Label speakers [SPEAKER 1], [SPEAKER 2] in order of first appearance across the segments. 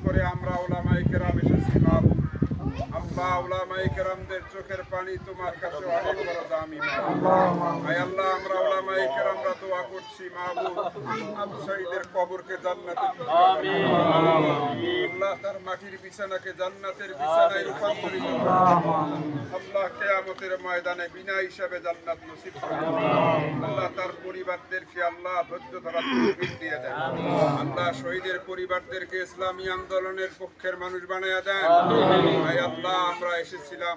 [SPEAKER 1] করে আমরা উলামায়ে কেরাম এসেছি মাবুদ। আল্লাহ উলামায়ে কেরামদের চোখের পানি তোমার কাছে অনেক বড় দামি মাবুদ। আয় আল্লাহ আমরা উলামায়ে কেরামরা দোয়া করছি মাবুদ, আবু সাঈদের কবরকে জান্নাতে আমিন। আল্লাহ তার মাটির বিছানাকে জান্নাতের বিছানায় রূপান্তরিত করুন। আল্লাহ কিয়ামতের ময়দানে বিনা হিসাবে জান্নাত নসিব করুন। আল্লাহ তার পরিবারদেরকে আল্লাহ ধৈর্য ধরার তৌফিক দিয়ে দেন। আল্লাহ শহীদের পরিবারদেরকে ইসলামী আন্দোলনের পক্ষের মানুষ বানায়া দেন। আয় আল্লাহ আমরা এসেছিলাম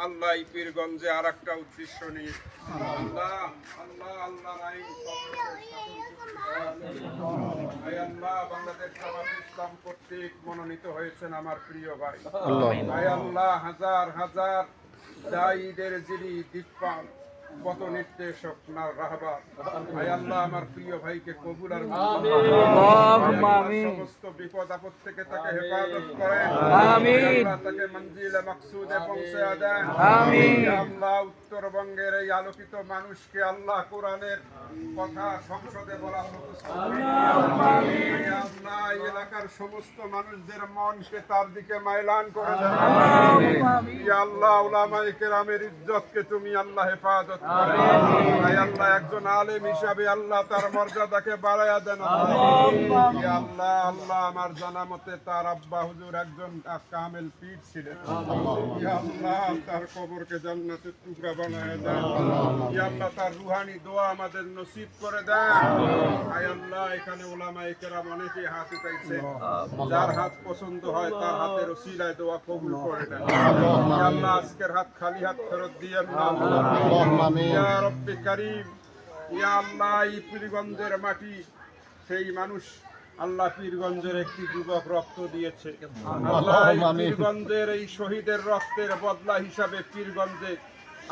[SPEAKER 1] আল্লাহ এই পীরগঞ্জে আর একটা উদ্দেশ্য নিয়ে। আল্লাহ আল্লাহ আল্লাহ আয় আল্লাহ বাংলাদেশ জামাত ইসলাম কর্তৃক মনোনীত হয়েছেন আমার প্রিয় ভাই। আয় আল্লাহ হাজার হাজার দায়ীদের যিনি দিকপাল পথ নির্দেশক না রাহবার, আয় আল্লাহ আমার প্রিয় ভাইকে কবুল আর সমস্ত বিপদ আপদ থেকে তাকে হেফাজত করেন। আমিন। তাকে মঞ্জিলে মাকসুদে পৌঁছে দেন। আমিন। আল্লাহ উত্তরবঙ্গের এই আলোকিত মানুষকে আল্লাহ কোরআনের কথা সংসদে বলার মতো আমিন। আল্লাহ এই এলাকার সমস্ত মানুষদের মনকে তার দিকে মাইলান করে দেন। আমিন। ইয়া আল্লাহ উলামায়ে কেরামের ইজ্জতকে তুমি আল্লাহ হেফাজত করেন। আয় আল্লাহ একজন আলেম হিসাবে আল্লাহ তার মর্যাদাকে বাড়ায়া দেন। ইয়া আল্লাহ আল্লাহ আমার জানা মতে তার আব্বা হুজুর একজন কামেল পীর ছিলেন। ইয়া আল্লাহ তার কবরকে জান্নাতের টুকরা বানায়া দেন। ইয়া আল্লাহ তার রুহানি দোয়া আমাদের নসিব করে দেন। আয় আল্লাহ এখানে উলামায়ে কেরাম অনেকেই হাত উঠাইছে, যার হাত পছন্দ হয় তার হাতের ওসিলায় দোয়া কবুল করে দেন। ইয়া আল্লাহ আজকের হাত খালি হাত ফেরত দিয়েন না। ইয়া রব্বে কারীম, ইয়া আল্লাহ এই পীরগঞ্জের মাটি সেই মানুষ আল্লাহ পীরগঞ্জের একটি যুবক রক্ত দিয়েছে। আল্লাহ এই পীরগঞ্জের এই শহীদের রক্তের বদলা হিসাবে পীরগঞ্জে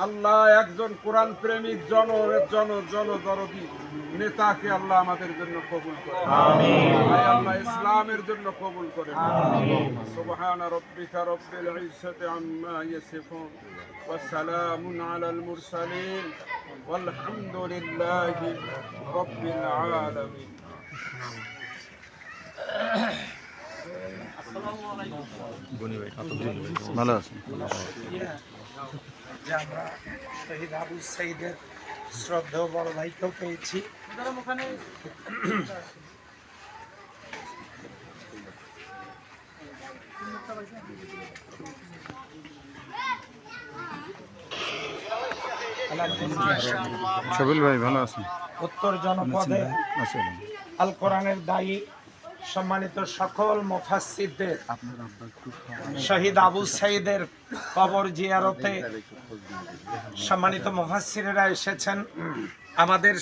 [SPEAKER 1] আল্লাহ একজন কোরআন প্রেমিক জনদরদী নেতাকে আল্লাহ আমাদের জন্য কবুল করেন। আমিন। আল্লাহ ইসলামের জন্য কবুল করেন। আমিন। সুবহান রাব্বিকা রাব্বিল ইজ্জাতি আম্মা ইয়াসিফুন ওয়া সালামুন আলাল মুরসালিন ওয়ালহামদুলিল্লাহি রাব্বিল আলামিন। আসসালামু আলাইকুম। বনি ভাই ভালো আছেন?
[SPEAKER 2] যে আমরা শহীদ আবু সাঈদের শ্রদ্ধেয় বড় ভাইকেও পেয়েছি।
[SPEAKER 1] শবিল ভাই ভালো আছেন?
[SPEAKER 2] উত্তর জনপদে আল কোরআনের দায়ী সম্মানিত সকল মুফাসসিরদের শহীদ আবু সাঈদের কবর জিয়ারতে সম্মানিত মুফাসসিরেরা এসেছেন। আমাদের